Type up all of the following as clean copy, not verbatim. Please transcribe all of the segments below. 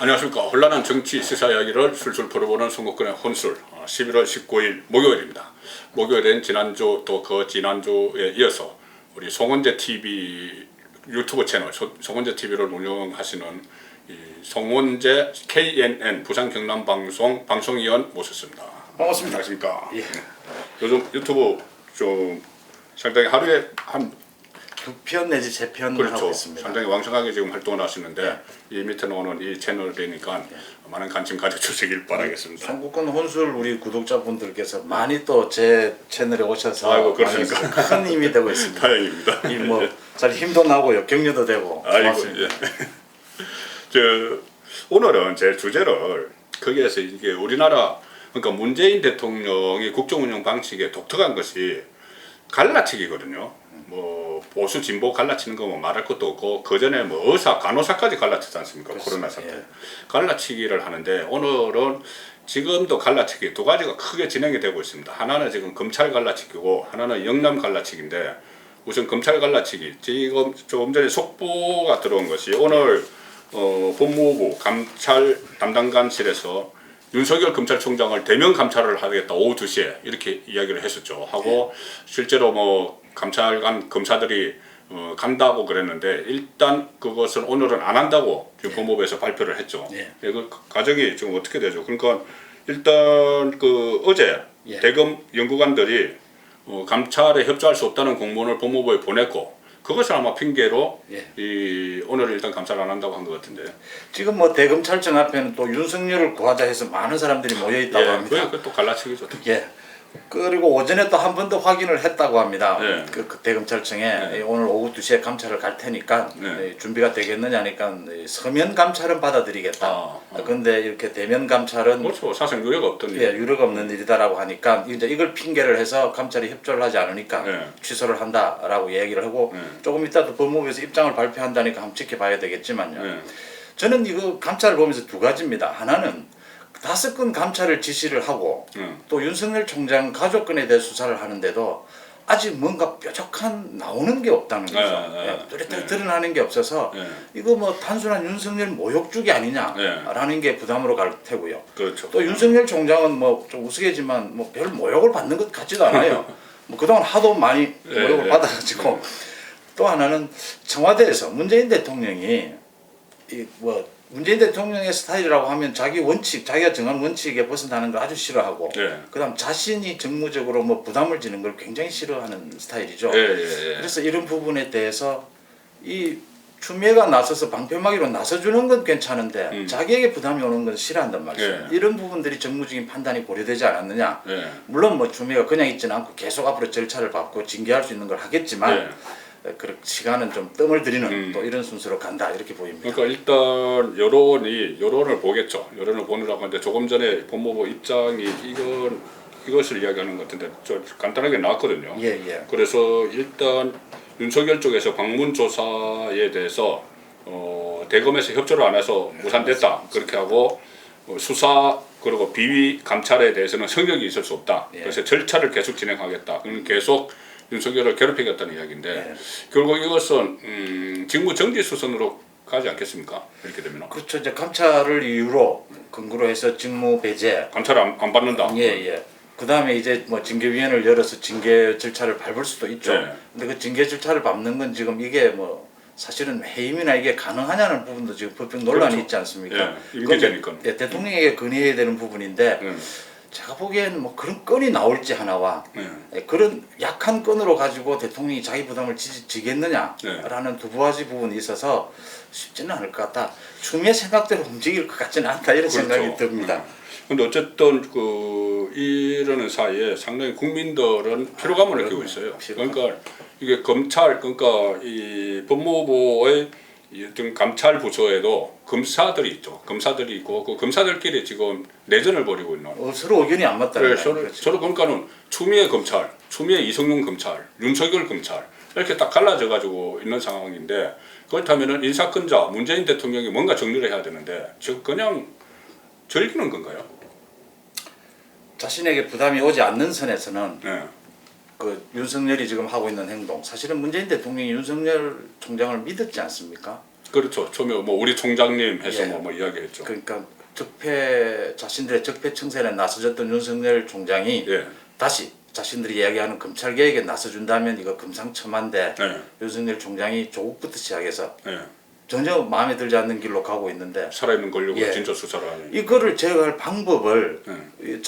안녕하십니까. 혼란한 정치 시사 이야기를 술술 풀어보는 송국근의 혼술 11월 19일 목요일입니다. 목요일엔 지난주 또 그 지난주에 이어서 우리 송원재 TV 유튜브 채널 송원재 TV를 운영하시는 이 송원재 KNN 부산 경남 방송 방송위원 모셨습니다. 반갑습니다. 안녕하십니까. 예. 요즘 유튜브 좀 상당히 하루에 한 2편 내지 3편 그렇죠. 하고 있습니다. 상당히 왕성하게 지금 활동을 하시는데 네. 이 밑에 나오는 이 채널이니까 많은 관심 가져주시길 바라겠습니다. 송국근 혼술 우리 구독자분들께서 많이 또 제 채널에 오셔서 아이고, 그렇습니까? 많이 큰 힘이 되고 있습니다. 다행입니다. 이 뭐 잘 힘도 나고요, 격려도 되고 아이고, 고맙습니다. 예. 저 오늘은 제 주제를 거기에서 이게 우리나라 그러니까 문재인 대통령이 국정운영 방식에 독특한 것이 갈라치기거든요. 뭐 보수 진보 갈라치는 거 뭐 말할 것도 없고 그 전에 뭐 의사 간호사까지 갈라치지 않습니까? 코로나 사태 예. 갈라치기를 하는데 오늘은 지금도 갈라치기 두 가지가 크게 진행이 되고 있습니다. 하나는 지금 검찰 갈라치기고 하나는 영남 갈라치기인데 우선 검찰 갈라치기 지금 조금 전에 속보가 들어온 것이 오늘 법무부 감찰 담당관실에서 윤석열 검찰총장을 대면 감찰을 하겠다 오후 2시에 이렇게 이야기를 했었죠. 하고 실제로 뭐 감찰관 검사들이 간다고 그랬는데 일단 그것을 오늘은 안 한다고 지금 법무부에서 발표를 했죠. 예. 그 과정이 지금 어떻게 되죠? 그러니까 일단 그 어제 예. 대검 연구관들이 감찰에 협조할 수 없다는 공문을 법무부에 보냈고 그것을 아마 핑계로 예. 이 오늘 일단 감찰 안 한다고 한 것 같은데. 지금 뭐 대검찰청 앞에는 또 윤석열을 구하자 해서 많은 사람들이 모여 있다고 예, 합니다. 그게 또 갈라치기죠. 예. 그리고 오전에 또 한 번 더 확인을 했다고 합니다. 네. 그 대검찰청에 네. 오늘 오후 2시에 감찰을 갈 테니까 네. 준비가 되겠느냐니까 서면 감찰은 받아들이겠다. 그런데 이렇게 대면 감찰은 그렇죠. 사실 유례가 없던 예, 유례가 없는 일이다라고 하니까 이제 이걸 핑계를 해서 감찰이 협조를 하지 않으니까 네. 취소를 한다라고 얘기를 하고 네. 조금 이따 또 법무부에서 입장을 발표한다니까 한번 지켜봐야 되겠지만요. 네. 저는 이거 감찰을 보면서 두 가지입니다. 하나는 5건 감찰을 지시를 하고 또 윤석열 총장 가족권에 대해 수사를 하는데도 아직 뭔가 뾰족한 나오는 게 없다는 거죠. 뚜렷하게 드러나는 게 없어서 이거 뭐 단순한 윤석열 모욕주기 아니냐라는 게 부담으로 갈 테고요. 그렇죠. 또 윤석열 총장은 뭐 좀 우스개지만 뭐 별 모욕을 받는 것 같지도 않아요. 뭐 그동안 하도 많이 모욕을 받아가지고 또 하나는 청와대에서 문재인 대통령이 이 뭐 문재인 대통령의 스타일이라고 하면 자기 원칙, 자기가 정한 원칙에 벗어나는 걸 아주 싫어하고 그다음 자신이 정무적으로 뭐 부담을 지는 걸 굉장히 싫어하는 스타일이죠. 그래서 이런 부분에 대해서 이 추미애가 나서서 방패막이로 나서주는 건 괜찮은데 자기에게 부담이 오는 건 싫어한단 말이죠. 이런 부분들이 정무적인 판단이 고려되지 않았느냐. 물론 뭐 추미애가 그냥 있지는 않고 계속 앞으로 절차를 밟고 징계할 수 있는 걸 하겠지만 그 시간은 좀 뜸을 들이는 또 이런 순서로 간다 이렇게 보입니다. 그러니까 일단 여론을 보겠죠. 여론을 보느라고 하는데 조금 전에 법무부 입장이 이것을 이야기하는 것 같은데 저 간단하게 나왔거든요. 그래서 일단 윤석열 쪽에서 방문 조사에 대해서 대검에서 협조를 안 해서 무산됐다 그렇게 하고 수사 그리고 비위 감찰에 대해서는 성역이 있을 수 없다. 그래서 절차를 계속 진행하겠다. 그러면 계속 윤석열을 괴롭히겠다는 이야기인데 결국 이것은 직무 정지 수순으로 가지 않겠습니까? 이렇게 되면 그렇죠. 이제 감찰을 이유로 근거로 해서 직무 배제. 감찰을 안 받는다. 그 다음에 이제 뭐 징계위원회를 열어서 징계 절차를 밟을 수도 있죠. 근데 그 징계 절차를 밟는 건 지금 이게 뭐 사실은 해임이나 이게 가능하냐는 부분도 지금 법적 논란이 있지 않습니까? 임기제니까. 대통령에게 건의해야 되는 부분인데. 제가 보기에는 뭐 그런 건이 나올지 하나와 그런 약한 건으로 가지고 대통령이 자기 부담을 지겠느냐라는 두 가지 부분이 있어서 쉽지는 않을 것 같다. 추미애 생각대로 움직일 것 같지는 않다 이런 생각이 듭니다. 근데 어쨌든 이러는 사이에 상당히 국민들은 피로감을 느끼고 있어요. 그러니까 이게 검찰 그러니까 이 법무부의 어떤 감찰 부서에도 검사들이 있죠. 검사들이 있고 그 검사들끼리 지금 내전을 벌이고 있는. 서로 의견이 안 맞다는 거예요. 서로 그러니까는 추미애 검찰, 추미애 이성용 검찰, 윤석열 검찰 이렇게 딱 갈라져 가지고 있는 상황인데 그렇다면은 인사권자 문재인 대통령이 뭔가 정리를 해야 되는데 지금 그냥 즐기는 건가요? 자신에게 부담이 오지 않는 선에서는 그 윤석열이 지금 하고 있는 행동 사실은 문재인 대통령이 윤석열 총장을 믿었지 않습니까? 그렇죠. 처음에 뭐 우리 총장님 해서 예. 뭐 이야기했죠. 그러니까 자신들의 적폐 청산에 나서줬던 윤석열 총장이 예. 다시 자신들이 이야기하는 검찰 개혁에 나서준다면 이거 금상첨화인데 예. 윤석열 총장이 조국부터 시작해서 예. 전혀 마음에 들지 않는 길로 가고 있는데 살아있는 권력으로 예. 진짜 수사를 하니. 이거를 제어할 방법을 예.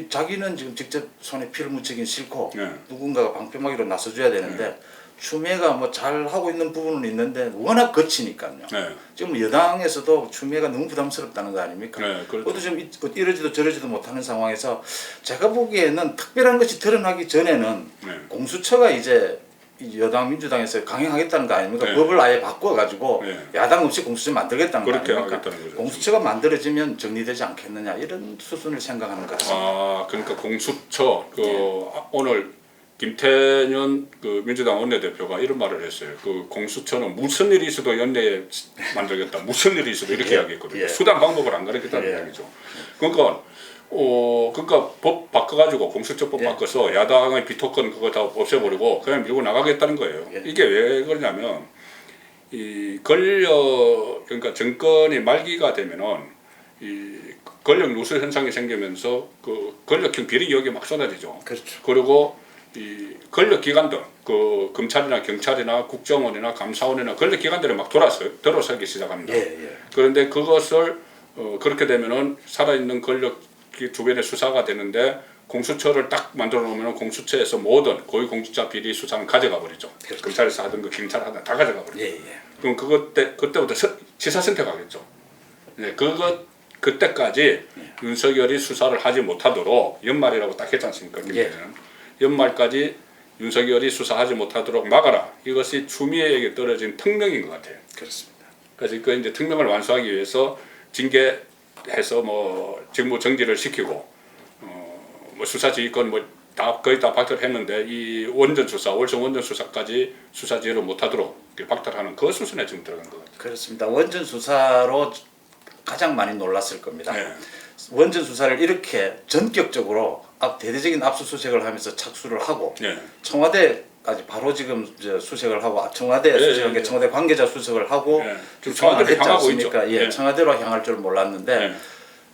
자기는 지금 직접 손에 피를 묻히긴 싫고 예. 누군가가 방패막이로 나서줘야 되는데 추미애가 뭐 잘 하고 있는 부분은 있는데 워낙 거치니까요. 예. 지금 여당에서도 추미애가 너무 부담스럽다는 거 아닙니까? 네, 그렇죠. 그것도 좀 이러지도 저러지도 못하는 상황에서 제가 보기에는 특별한 것이 드러나기 전에는 네. 공수처가 이제 여당 민주당에서 강행하겠다는 거 아닙니까? 네. 법을 아예 바꿔가지고 네. 야당 없이 공수처 만들겠다는 거 그렇게 아닙니까? 하겠다는 거죠. 공수처가 만들어지면 정리되지 않겠느냐 이런 수순을 생각하는 것 같습니다. 아, 그러니까 공수처 오늘 김태년 그 민주당 원내대표가 이런 말을 했어요. 그 공수처는 무슨 일이 있어도 연내에 만들겠다. 무슨 일이 있어도 이렇게 이야기했거든요. 예. 수단 방법을 안 가르쳤다는 예. 이야기죠. 그러니까 법 바꿔가지고 공수처법 바꿔서 야당의 비토건 그거 다 없애버리고 그냥 밀고 나가겠다는 거예요. 예. 이게 왜 그러냐면 이 권력 그러니까 정권이 말기가 되면은 이 권력 누수 현상이 생기면서 그 권력형 비리 여기 막 쏟아지죠. 그렇죠. 그리고 이 권력 기관들, 그 검찰이나 경찰이나 국정원이나 감사원이나 권력 기관들이 막 들어서기 시작합니다. 예. 그런데 그것을 그렇게 되면은 살아있는 권력 주변의 수사가 되는데 공수처를 딱 만들어 놓으면 공수처에서 모든 고위공직자 비리 수사는 가져가 버리죠. 그렇죠. 검찰에서 하든 그 경찰 하든 다 가져가 버리죠. 예. 그럼 그때부터 지사 선택하겠죠. 네, 그때까지 윤석열이 수사를 하지 못하도록 연말이라고 딱 했지 않습니까? 김대중은. 연말까지 윤석열이 수사하지 못하도록 막아라. 이것이 추미애에게 떨어진 특명인 것 같아요. 그렇습니다. 그래서 그 이제 특명을 완수하기 위해서 징계해서 뭐 직무 정지를 시키고 뭐 수사지휘권 뭐 다 거의 다 박탈했는데 이 원전 수사, 월성 원전 수사까지 수사지휘를 못하도록 박탈하는 그 수순에 지금 들어간 것 같아요. 그렇습니다. 원전 수사로 가장 많이 놀랐을 겁니다. 네. 원전 수사를 이렇게 전격적으로 대대적인 압수수색을 하면서 착수를 하고 네. 청와대까지 바로 지금 수색을 하고 청와대 수색한 게 청와대 관계자 수색을 하고 지금 청와대로 했지 향하고 않습니까? 있죠. 예, 청와대로 향할 줄 몰랐는데 네.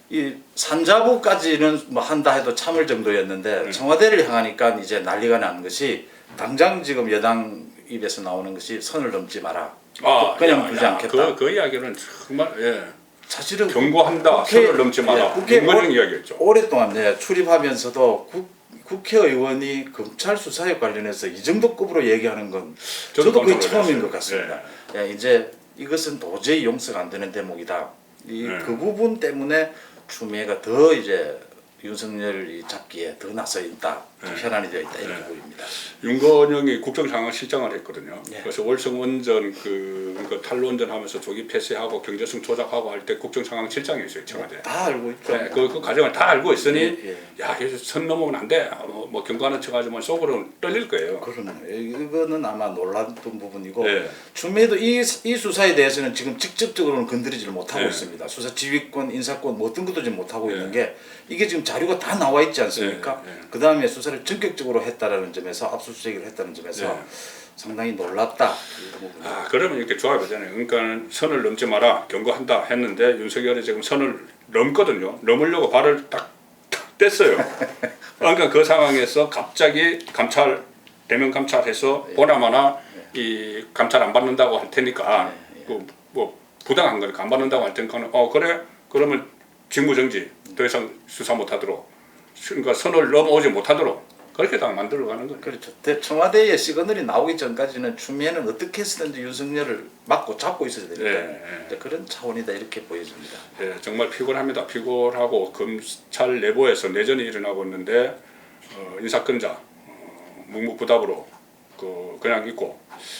이 산자부까지는 뭐 한다 해도 참을 정도였는데 청와대를 향하니까 이제 난리가 나는 것이 당장 지금 여당 입에서 나오는 것이 선을 넘지 마라. 그냥 두지 않겠다. 그 이야기는 정말 사실은 경고한다. 선을 넘지 마라. 윤건영 이야기였죠. 오랫동안 출입하면서도 국회의원이 검찰 수사에 관련해서 이 정도 급으로 얘기하는 건 저도 거의 처음인 것 같습니다. 이제 이것은 도저히 용서가 안 되는 대목이다. 그 부분 때문에 추미애가 더 이제 윤석열이 잡기에 더 나서 있다, 편안이 되어 있다 이렇게 보입니다. 윤건영이 국정상황실장을 했거든요. 예. 그래서 월성 원전 그러니까 탈원전 하면서 조기 폐쇄하고 경제성 조작하고 할 때 국정상황실장이 있어요, 청와대. 다 알고 있죠. 네, 그 과정을 다 알고 있으니 예. 여기서 선 넘으면 안 돼. 뭐 경고하는 척하지만 속으로는 떨릴 거예요. 그러네요. 이거는 아마 놀랐던 부분이고 네. 추미애도 이 수사에 대해서는 지금 직접적으로는 건드리지를 못하고 네. 있습니다. 수사 지휘권, 인사권 뭐 어떤 것도 지금 못하고 네. 있는 게 이게 지금 자료가 다 나와 있지 않습니까? 네. 그 다음에 수사를 전격적으로 했다라는 점에서 압수수색을 했다는 점에서 네. 상당히 놀랍다. 이런 부분이. 그러면 이렇게 조합이잖아요. 그러니까 선을 넘지 마라 경고한다 했는데 윤석열이 지금 선을 넘거든요. 넘으려고 발을 딱 뗐어요. 그러니까 그 상황에서 갑자기 대면 감찰해서 보나마나 이 감찰 안 받는다고 할 테니까 뭐 부당한 거니까 안 받는다고 할 테니까 그래 그러면 직무정지 더 이상 수사 못하도록 그러니까 선을 넘어오지 못하도록 그렇게 다 만들어가는 거예요. 그렇죠. 청와대에 시그널이 나오기 전까지는 추미애는 어떻게 해서든지 윤석열을 막고 잡고 있어야 되니까 그런 차원이다 이렇게 보여집니다. 정말 피곤합니다. 피곤하고 검찰 내부에서 내전이 일어나고 있는데 인사권자 묵묵부답으로 그냥 있고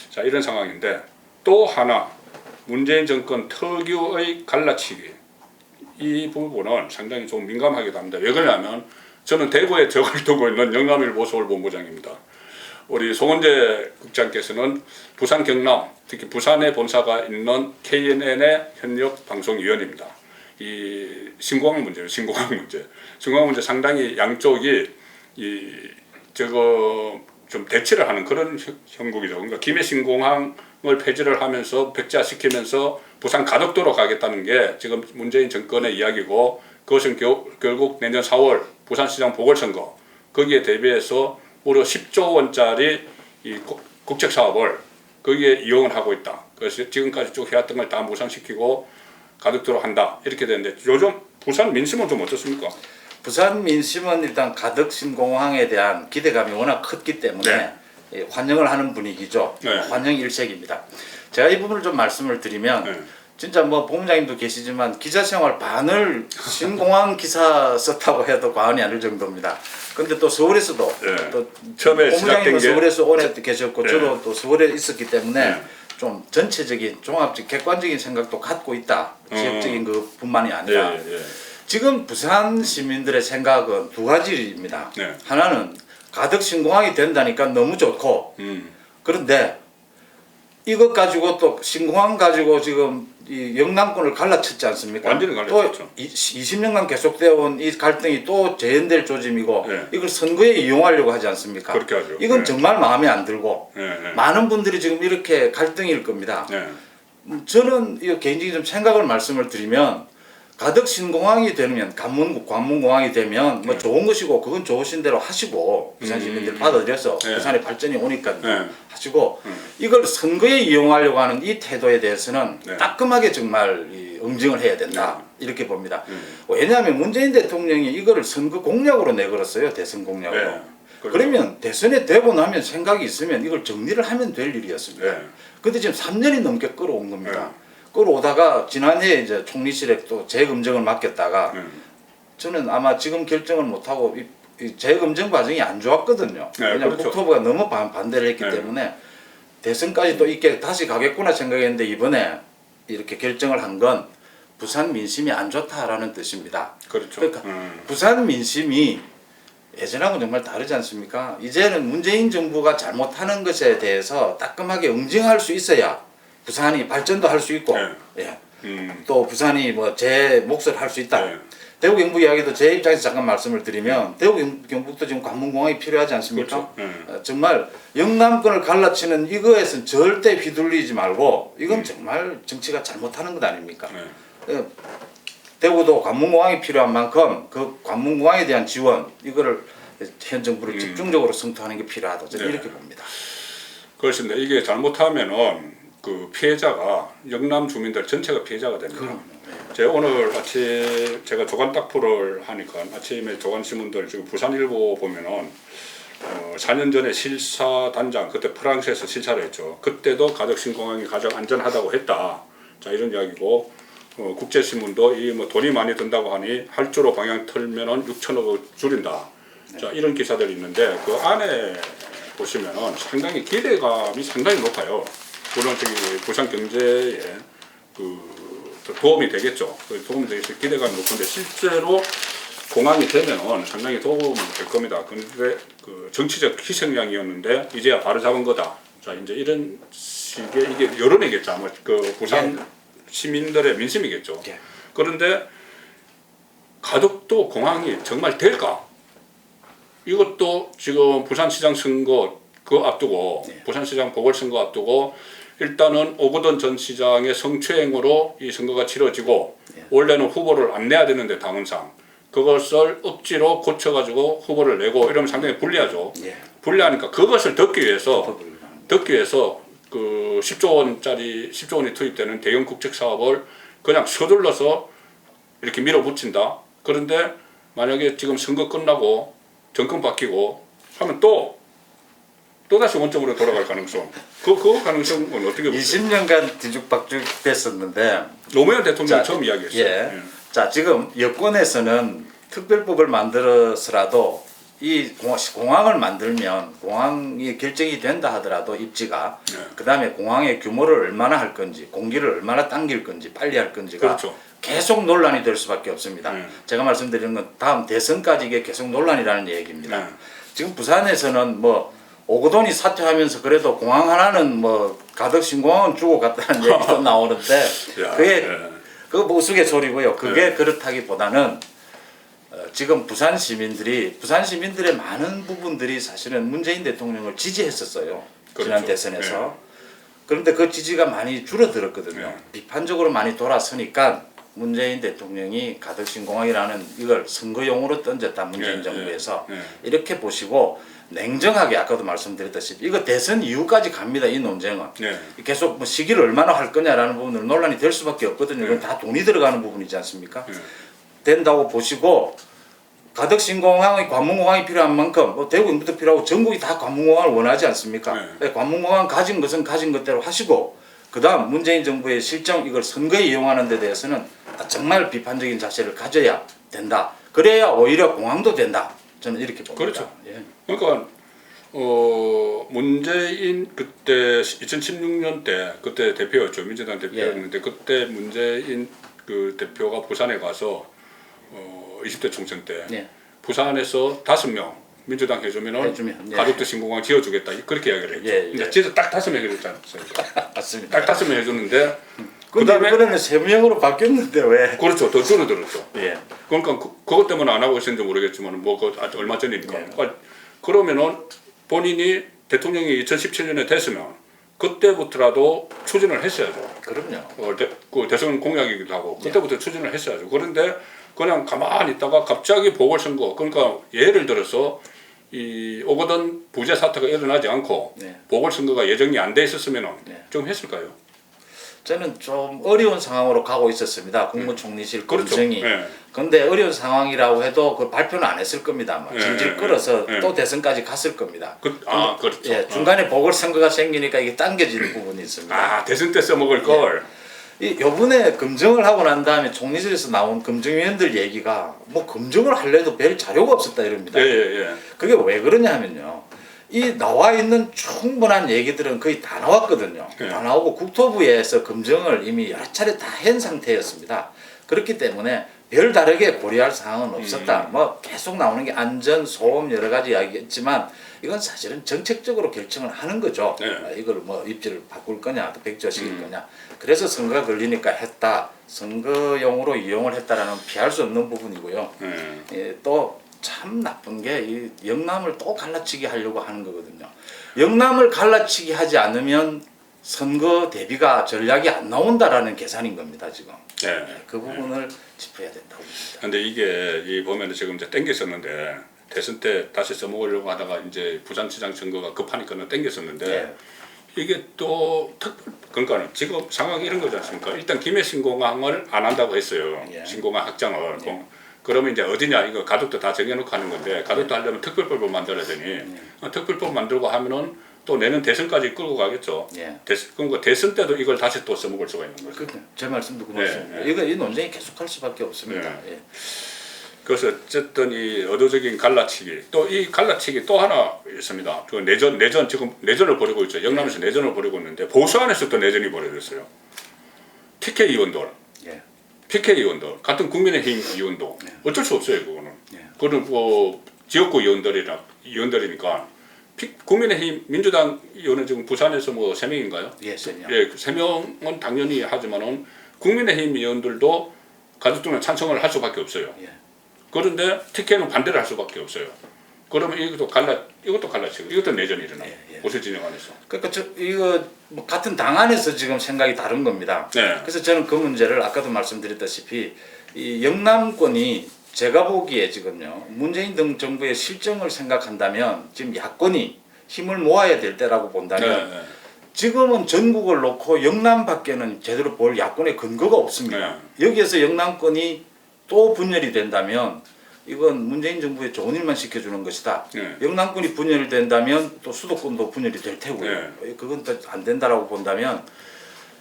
자 이런 상황인데 또 하나 문재인 정권 특유의 갈라치기 이 부분은 상당히 좀 민감하기도 합니다. 왜 그러냐면 저는 대구에 적을 두고 있는 영남일보 서울본부장입니다. 우리 송원재 국장께서는 부산 경남 특히 부산에 본사가 있는 KNN의 현역 방송위원입니다. 이 신공항 문제 상당히 양쪽이 좀 대치를 하는 그런 형국이죠. 그러니까 김해 신공항 폐지를 하면서 백지화시키면서 부산 가덕도로 가겠다는 게 지금 문재인 정권의 이야기고, 그것은 결국 내년 4월 부산시장 보궐선거, 거기에 대비해서 무려 10조 원짜리 이 국책 사업을 거기에 이용을 하고 있다. 그래서 지금까지 쭉 해왔던 걸 다 무산시키고 가덕도로 한다, 이렇게 되는데, 요즘 부산 민심은 좀 어떻습니까? 부산 민심은 일단 가덕 신공항에 대한 기대감이 워낙 컸기 때문에 예, 환영을 하는 분위기죠. 환영 일색입니다. 제가 이 부분을 좀 말씀을 드리면 진짜 뭐 본부장님도 계시지만 기자 생활 반을 신공항 기사 썼다고 해도 과언이 아닐 정도입니다. 근데 또 서울에서도 또 처음에 본부장님은 서울에서 오래 계셨고 저도 또 서울에 있었기 때문에 좀 전체적인 종합적 객관적인 생각도 갖고 있다. 지역적인 그뿐만이 아니라 지금 부산 시민들의 생각은 두 가지입니다. 하나는 가덕 신공항이 된다니까 너무 좋고 그런데 이것 가지고 또 신공항 가지고 지금 이 영남권을 갈라쳤지 않습니까? 완전히 갈라쳤죠. 또 20년간 계속되어 온 이 갈등이 또 재현될 조짐이고 이걸 선거에 이용하려고 하지 않습니까? 그렇게 하죠. 이건 정말 마음에 안 들고 많은 분들이 지금 이렇게 갈등일 겁니다. 저는 이 개인적인 좀 생각을 말씀을 드리면 가덕 신공항이 되면 관문공항이 되면 뭐 좋은 것이고 그건 좋으신 대로 하시고 부산 시민들 받아들여서 부산의 발전이 오니까 하시고 이걸 선거에 이용하려고 하는 이 태도에 대해서는 따끔하게 정말 응징을 해야 된다 이렇게 봅니다. 왜냐하면 문재인 대통령이 이거를 선거 공약으로 내걸었어요. 대선 공약으로. 그러면 대선에 되고 나면 생각이 있으면 이걸 정리를 하면 될 일이었습니다. 근데 지금 3년이 넘게 끌어온 겁니다. 끌어오다가 지난해 이제 총리실에 또 재검증을 맡겼다가 저는 아마 지금 결정을 못하고 이 재검증 과정이 안 좋았거든요. 왜냐하면 국토부가 너무 반대를 했기 때문에 대선까지 또 이렇게 다시 가겠구나 생각했는데 이번에 이렇게 결정을 한 건 부산 민심이 안 좋다라는 뜻입니다. 그렇죠. 그러니까 부산 민심이 예전하고 정말 다르지 않습니까? 이제는 문재인 정부가 잘못하는 것에 대해서 따끔하게 응징할 수 있어야 부산이 발전도 할 수 있고 또 부산이 뭐 제 몫을 할 수 있다. 대구 경북 이야기도 제 입장에서 잠깐 말씀을 드리면 대구 경북도 지금 관문공항이 필요하지 않습니까? 정말 영남권을 갈라치는 이거에선 절대 휘둘리지 말고 이건 정말 정치가 잘못하는 것 아닙니까? 대구도 관문공항이 필요한 만큼 그 관문공항에 대한 지원 이거를 현 정부를 집중적으로 성토하는 게 필요하다. 저는 이렇게 봅니다. 그렇습니다. 이게 잘못하면은 그 피해자가 영남 주민들 전체가 피해자가 됩니다. 제가 오늘 아침 제가 조간 딱포를 하니까 아침에 조간신문들 지금 부산일보 보면은 4년 전에 실사단장 그때 프랑스에서 실사를 했죠. 그때도 가덕 신공항이 가장 안전하다고 했다. 자 이런 이야기고 국제신문도 이 뭐 돈이 많이 든다고 하니 활주로 방향 틀면은 6천억을 줄인다. 자 이런 기사들이 있는데 그 안에 보시면은 상당히 기대감이 상당히 높아요. 물론 저기 부산 경제에 도움이 되겠죠. 도움이 되겠죠. 기대감이 높은데 실제로 공항이 되면은 상당히 도움이 될 겁니다. 그런데 그 정치적 희생양이었는데 이제야 바로 잡은 거다. 자 이제 이런 식의 이게 여론이겠죠. 아마 그 부산 시민들의 민심이겠죠. 그런데 가덕도 공항이 정말 될까? 이것도 지금 부산시장 선거 그거 앞두고 부산시장 보궐선거 앞두고 일단은 오거돈 전 시장의 성추행으로 이 선거가 치러지고 원래는 후보를 안 내야 되는데 당원상 그것을 억지로 고쳐가지고 후보를 내고 이러면 상당히 불리하죠. 불리하니까 그것을 덮기 위해서 그 10조 원이 투입되는 대형 국책 사업을 그냥 서둘러서 이렇게 밀어붙인다. 그런데 만약에 지금 선거 끝나고 정권 바뀌고 하면 또다시 원점으로 돌아갈 가능성. 그 가능성은 어떻게 보세요? 20년간 뒤죽박죽 됐었는데 노무현 대통령이 처음 이야기했어요. 자 지금 여권에서는 특별법을 만들어서라도 이 공항을 만들면 공항이 결정이 된다 하더라도 입지가 그 다음에 공항의 규모를 얼마나 할 건지 공기를 얼마나 당길 건지 빨리 할 건지가 계속 논란이 될 수밖에 없습니다. 제가 말씀드리는 건 다음 대선까지 이게 계속 논란이라는 얘기입니다. 지금 부산에서는 뭐 오거돈이 사퇴하면서 그래도 공항 하나는 뭐 가덕 신공항은 주고 갔다는 얘기도 나오는데 그게 그 우스갯소리고요. 그게 그렇다기보다는 지금 부산 시민들의 많은 부분들이 사실은 문재인 대통령을 지지했었어요. 지난 대선에서. 그런데 그 지지가 많이 줄어들었거든요. 네. 비판적으로 많이 돌아서니까 문재인 대통령이 가덕신공항이라는 이걸 선거용으로 던졌다. 문재인 네, 정부에서 네, 네. 이렇게 보시고 냉정하게 아까도 말씀드렸다시피 이거 대선 이후까지 갑니다. 이 논쟁은 네. 계속 뭐 시기를 얼마나 할 거냐라는 부분으로 논란이 될 수밖에 없거든요. 이건 네. 다 돈이 들어가는 부분이지 않습니까? 네. 된다고 보시고 가덕신공항의 관문공항이 필요한 만큼 뭐 대구도 필요하고 전국이 다 관문공항을 원하지 않습니까? 네. 관문공항 가진 것은 가진 것대로 하시고 그다음 문재인 정부의 실정 이걸 선거에 이용하는 데 대해서는 정말 비판적인 자세를 가져야 된다. 그래야 오히려 공항도 된다. 저는 이렇게 봅니다. 그렇죠. 예. 그러니까 문재인 그때 2016년 때 그때 대표였죠. 민주당 대표였는데 그때 문재인 그 대표가 부산에 가서 20대 총선 때 예. 부산에서 5명 민주당 해주면은 예. 가덕도 신공항 지어주겠다 그렇게 이야기를 했죠. 예, 예. 근데 진짜 딱 5명 해줬지 않습니까? 맞습니다. 딱 5명 해줬는데 근데 그다음에 이번에는 3명으로 바뀌었는데 왜? 그렇죠. 더 줄어들었죠. 예. 그러니까 그것 때문에 안 하고 있었는지 모르겠지만 뭐 아주 얼마 전이니까. 네. 그러니까 그러면은 본인이 대통령이 2017년에 됐으면 그때부터라도 추진을 했어야죠. 그럼요. 그 대선 공약이기도 하고 그때부터 추진을 했어야죠. 그런데 그냥 가만히 있다가 갑자기 보궐선거 그러니까 예를 들어서 이 오거돈 부재 사태가 일어나지 않고 네. 보궐선거가 예정이 안 돼 있었으면 네. 좀 했을까요? 저는 좀 어려운 상황으로 가고 있었습니다. 국무총리실 그렇죠. 검증이. 네. 근데 어려운 상황이라고 해도 그 발표는 안 했을 겁니다. 아마. 질질 끌어서 또 대선까지 갔을 겁니다. 그렇죠. 예, 중간에 보궐선거가 생기니까 이게 당겨지는 부분이 있습니다. 아 대선 때 써먹을 걸. 요번에 검증을 하고 난 다음에 총리실에서 나온 검증위원들 얘기가 뭐 검증을 하려도 별 자료가 없었다 이럽니다. 예. 그게 왜 그러냐면요. 이 나와 있는 충분한 얘기들은 거의 다 나왔거든요. 네. 다 나오고 국토부에서 검증을 이미 여러 차례 다 한 상태였습니다. 그렇기 때문에 별 다르게 고려할 사항은 없었다. 뭐 계속 나오는 게 안전, 소음 여러 가지 이야기했지만 이건 사실은 정책적으로 결정을 하는 거죠. 네. 이걸 뭐 입지를 바꿀 거냐, 또 백지화시킬 거냐. 그래서 선거가 걸리니까 했다. 선거용으로 이용을 했다라는 피할 수 없는 부분이고요. 예, 또 참 나쁜 게 이 영남을 또 갈라치기 하려고 하는 거거든요. 영남을 갈라치기 하지 않으면 선거 대비가 전략이 안 나온다라는 계산인 겁니다 지금. 네. 그 부분을 짚어야 된다고 봅니다. 근데 이게 이 보면은 지금 이제 땡겼었는데 대선 때 다시 써먹으려고 하다가 이제 부산시장 선거가 급하니까는 땡겼었는데 예. 이게 또 그러니까 지금 상황이 이런 거지 않습니까? 일단 김해 신공항을 안 한다고 했어요. 예. 신공항 확장을. 그러면 이제 어디냐 이거 가덕도 다 정해놓고 하는 건데 가덕도 하려면 특별법을 만들어야 되니 특별법 만들고 하면은 또 내년 대선까지 끌고 가겠죠. 예. 그러니까 대선 때도 이걸 다시 또 써먹을 수가 있는 거죠. 제 말씀도 그 네, 말씀입니다. 네. 이거 이 논쟁이 계속할 수밖에 없습니다. 예. 그래서 어쨌든 이 의도적인 갈라치기 또 이 갈라치기 또 하나 있습니다. 그 내전 지금 내전을 벌이고 있죠. 영남에서 내전을 벌이고 있는데 보수 안에서 또 내전이 벌어졌어요. TK 의원들, 예. PK 의원들 같은 국민의힘 의원도 어쩔 수 없어요. 그거는. 예. 그거는 뭐 지역구 의원들이니까 국민의힘 민주당 의원은 지금 부산에서 뭐 3명인가요? 예, 3명. 예, 3명은 당연히 하지만은 국민의힘 의원들도 가덕도에 찬성을 할 수밖에 없어요. 예. 그런데 TK는 반대를 할 수밖에 없어요. 그러면 이것도 갈라치고 이것도 내전이 일어나요. 예. 보수 진영 안에서. 그러니까 이거 뭐 같은 당 안에서 지금 생각이 다른 겁니다. 네. 그래서 저는 그 문제를 아까도 말씀드렸다시피 이 영남권이 제가 보기에 지금요 문재인 등 정부의 실정을 생각한다면 지금 야권이 힘을 모아야 될 때라고 본다면 네. 지금은 전국을 놓고 영남밖에는 제대로 볼 야권의 근거가 없습니다. 여기에서 영남권이 또 분열이 된다면 이건 문재인 정부의 좋은 일만 시켜주는 것이다. 네. 영남권이 분열이 된다면 또 수도권도 분열이 될 테고요. 그건 또 안 된다라고 본다면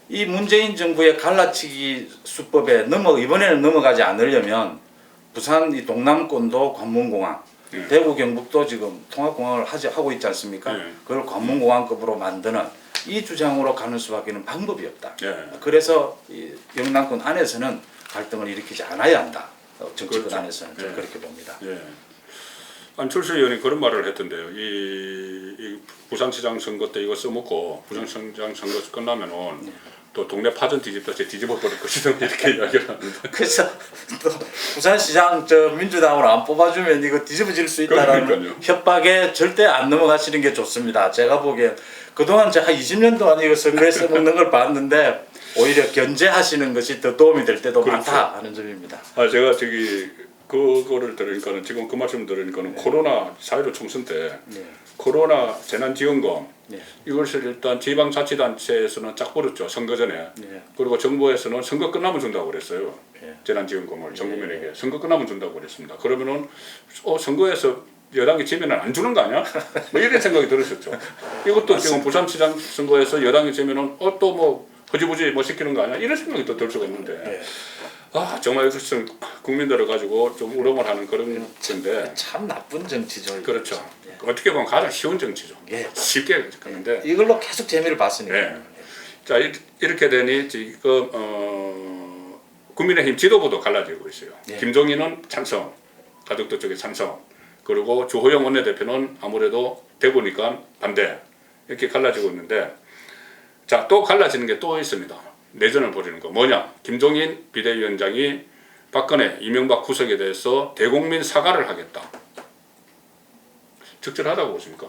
이 문재인 정부의 갈라치기 수법에 이번에는 넘어가지 않으려면 부산 이 동남권도 관문공항, 대구 경북도 지금 통합공항을 하고 있지 않습니까? 그걸 관문공항급으로 만드는 이 주장으로 가는 수밖에는 방법이 없다. 그래서 이 영남권 안에서는 갈등을 일으키지 않아야 한다. 정치권 그렇죠. 안에서는 저는 그렇게 봅니다. 안철수 의원이 그런 말을 했던데요. 이 부산시장 선거 때 이거 써먹고 부산시장 선거 끝나면은 또 동네 파전 뒤집듯이 뒤집어 버릴 것이다 이렇게 이야기를 하는데. 그래서 또 부산시장 저 민주당으로 안 뽑아주면 이거 뒤집어질 수 있다라는 그러니까요. 협박에 절대 안 넘어가시는 게 좋습니다. 제가 보기엔 그동안 제가 20년 동안 이거 선거에 써먹는 걸 봤는데 오히려 견제하시는 것이 더 도움이 될 때도 그렇죠. 많다 하는 점입니다. 아 제가 저기 그거를 들으니까는 지금 그 말씀 들으니까는 코로나 4.15 총선 때 네. 코로나 재난지원금 네. 이것을 일단 지방자치단체에서는 짝 버렸죠 선거 전에. 네. 그리고 정부에서는 선거 끝나면 준다고 그랬어요. 네. 재난지원금을 전 국민에게 선거 끝나면 준다고 그랬습니다. 그러면은 선거에서 여당이 지면은 안 주는 거 아니야? 뭐 이런 생각이 들었었죠. 이것도 지금 부산시장 선거에서 여당이 지면은 또 뭐 허지부지 뭐 시키는 거 아니야? 이런 생각이 또 들 수가 있는데. 네. 아 정말 이것은 국민들을 가지고 좀 우롱을 하는 그런 건데. 참 나쁜 정치죠. 그렇죠. 예. 어떻게 보면 가장 쉬운 정치죠. 예. 쉽게 하는데. 이걸로 계속 재미를 봤으니까. 네. 자 이렇게 되니 지금 국민의힘 지도부도 갈라지고 있어요. 예. 김종인은 찬성, 가덕도 쪽에 찬성. 그리고 주호영 원내대표는 아무래도 대구니까 반대. 이렇게 갈라지고 있는데 자 또 갈라지는 게 또 있습니다. 내전을 벌이는 거 뭐냐? 김종인 비대위원장이 박근혜, 이명박 구속에 대해서 대국민 사과를 하겠다. 적절하다고 보십니까?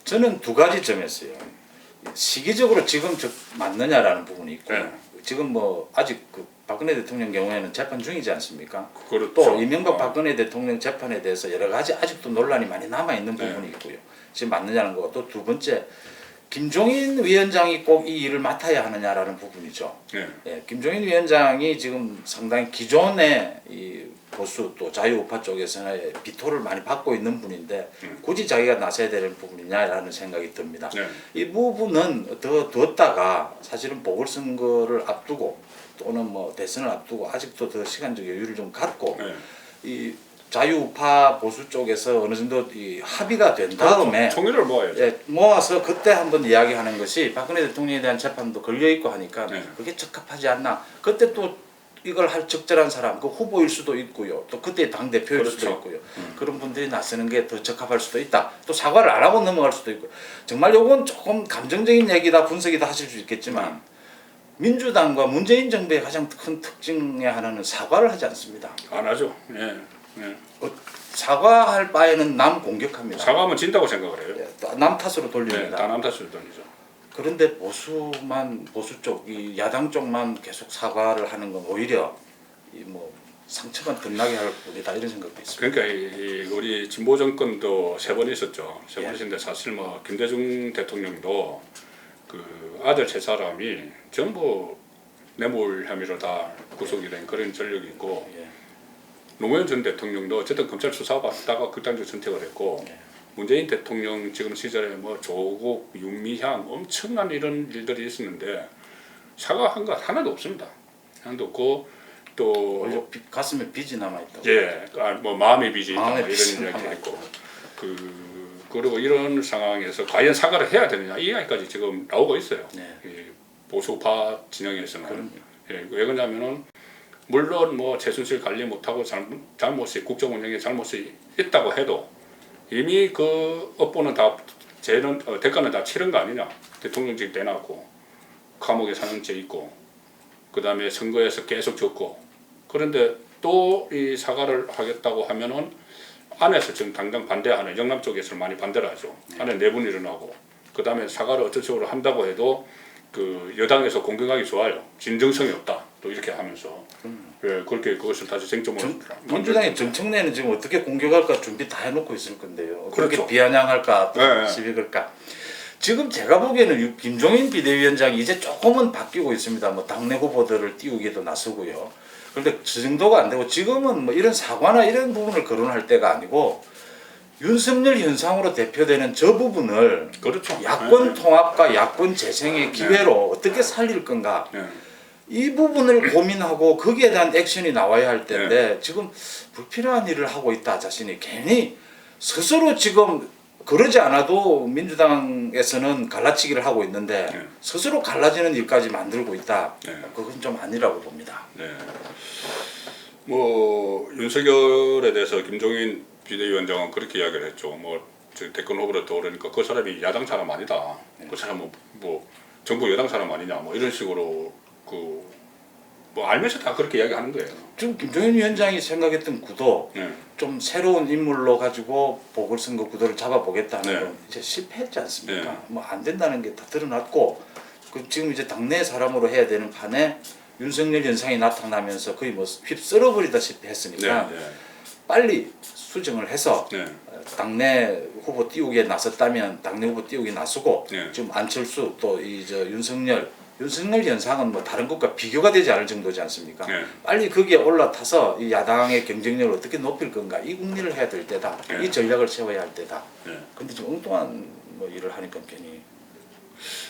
저는 두 가지 점에서요. 시기적으로 지금 맞느냐라는 부분이 있고 네. 지금 뭐 아직 그 박근혜 대통령 경우에는 재판 중이지 않습니까? 그렇죠. 또 이명박 박근혜 대통령 재판에 대해서 여러 가지 아직도 논란이 많이 남아 있는 부분이 있고요. 지금 맞느냐는 거. 또 두 번째 김종인 위원장이 꼭 이 일을 맡아야 하느냐라는 부분이죠. 네. 예, 김종인 위원장이 지금 상당히 기존의 이 보수 또 자유우파 쪽에서는 비토를 많이 받고 있는 분인데 굳이 자기가 나서야 되는 부분이냐라는 생각이 듭니다. 네. 이 부분은 더 두었다가 사실은 보궐선거를 앞두고 또는 뭐 대선을 앞두고 아직도 더 시간적 여유를 좀 갖고 네. 이 자유우파 보수 쪽에서 어느 정도 이 합의가 된 다음에 총의를 모아야죠. 예, 모아서 그때 한번 이야기하는 것이 박근혜 대통령에 대한 재판도 걸려 있고 하니까 네. 그게 적합하지 않나. 그때 또 이걸 할 적절한 사람, 그 후보일 수도 있고요. 또 그때 당 대표일 수도 그렇죠. 있고요. 그런 분들이 나서는 게 더 적합할 수도 있다. 또 사과를 안 하고 넘어갈 수도 있고. 정말 요건 조금 감정적인 얘기다, 분석이다 하실 수 있겠지만 민주당과 문재인 정부의 가장 큰 특징의 하나는 사과를 하지 않습니다. 안 하죠. 예. 예. 사과할 바에는 남 공격합니다. 사과하면 진다고 생각을 해요. 예, 또남 탓으로 네, 돌립니다. 다 남탓을 던지죠. 그런데 보수 쪽, 이 야당 쪽만 계속 사과를 하는 건 오히려 이 뭐 상처만 덧나게 할 뿐이다 이런 생각도 있습니다. 그러니까 우리 진보 정권도 3번 있었죠. 3번 예. 있었는데 사실 뭐 김대중 대통령도 그 아들 3사람이 전부 뇌물 혐의로 다 구속이 된 그런 전력이 있고 예. 노무현 전 대통령도 어쨌든 검찰 수사받다가 극단적 선택을 했고 예. 문재인 대통령 지금 시절에 뭐 조국, 윤미향 엄청난 이런 일들이 있었는데 사과한 것 하나도 없습니다. 하나도 없고 또 오히려 가슴에 빚이 남아 있다고. 예, 뭐 마음의 빚이 있다 뭐 마음의 이런 빚이 이야기 남아 했고 그리고 이런 상황에서 과연 사과를 해야 되느냐 이 이야기까지 지금 나오고 있어요. 네. 이 보수파 진영에서는 그럼요. 예, 왜 그러냐면은 물론 뭐 최순실 관리 못하고 잘못이 국정 운영에 잘못이 있다고 해도 이미 그 업보는 다 대가는 다 치른 거 아니냐. 대통령직 내놨고 감옥에 4년째 있고 그 다음에 선거에서 계속 졌고 그런데 또 이 사과를 하겠다고 하면은 안에서 지금 당장 반대하는 영남 쪽에서 많이 반대를 하죠. 안에 내분이 일어나고 그 다음에 사과를 어떤 식으로 한다고 해도 그 여당에서 공격하기 좋아요. 진정성이 없다. 또 이렇게 하면서 예, 그렇게 그것을 다시 쟁점으로 민주당의 정청래는 지금 어떻게 공격할까 준비 다 해놓고 있을 건데요. 그렇게 그렇죠. 비아냥할까 또 네. 시비 걸까. 지금 제가 보기에는 김종인 비대위원장이 이제 조금은 바뀌고 있습니다. 뭐 당내 후보들을 띄우기도 나서고요. 그런데 그 정도가 안 되고 지금은 뭐 이런 사과나 이런 부분을 거론할 때가 아니고 윤석열 현상으로 대표되는 저 부분을 그렇죠. 야권 통합과 야권 재생의 기회로 어떻게 살릴 건가. 네. 이 부분을 고민하고 거기에 대한 액션이 나와야 할 텐데 지금 불필요한 일을 하고 있다 자신이 괜히 스스로 지금 그러지 않아도 민주당에서는 갈라치기를 하고 있는데 네. 스스로 갈라지는 일까지 만들고 있다. 네. 그건 좀 아니라고 봅니다. 네. 뭐 윤석열에 대해서 김종인 비대위원장은 그렇게 이야기를 했죠. 뭐 대권 후보로 떠오르니까 그 사람이 야당 사람 아니다. 그 사람은 뭐 정부 여당 사람 아니냐 뭐 이런 식으로 그 뭐 알면서 다 그렇게 이야기하는 거예요. 지금 김종인 위원장이 생각했던 구도 네. 좀 새로운 인물로 가지고 보궐선거 구도를 잡아보겠다는 네. 건 이제 실패했지 않습니까? 네. 뭐 안 된다는 게 다 드러났고 그 지금 이제 당내 사람으로 해야 되는 판에 윤석열 현상이 나타나면서 거의 뭐 휩쓸어버리다시피 했으니까 네. 네. 빨리 수정을 해서 네. 당내 후보 띄우기에 나섰다면 당내 후보 띄우기에 나서고 네. 지금 안철수 또 이 저 윤석열 현상은 뭐 다른 것과 비교가 되지 않을 정도지 않습니까? 네. 빨리 거기에 올라타서 이 야당의 경쟁력을 어떻게 높일 건가 이 국리를 해야 될 때다. 네. 이 전략을 세워야 할 때다. 네. 근데 좀 엉뚱한 뭐 일을 하니까 괜히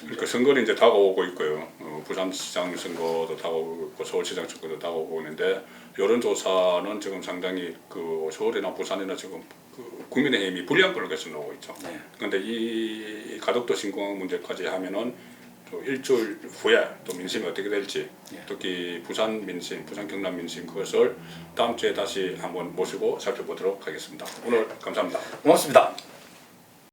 그러니까 선거는 이제 다가오고 있고요. 부산시장 선거도 다가오고 있고 서울시장 선거도 다가오고 있는데 여론조사는 지금 상당히 그 서울이나 부산이나 지금 그 국민의힘이 불리한 걸로 계속 나오고 있죠. 네. 그런데 이 가덕도 신공 문제까지 하면은 또 일주일 후에 또 민심이 어떻게 될지 네. 특히 부산 민심, 부산 경남 민심 그것을 다음 주에 다시 한번 모시고 살펴보도록 하겠습니다. 오늘 감사합니다. 고맙습니다.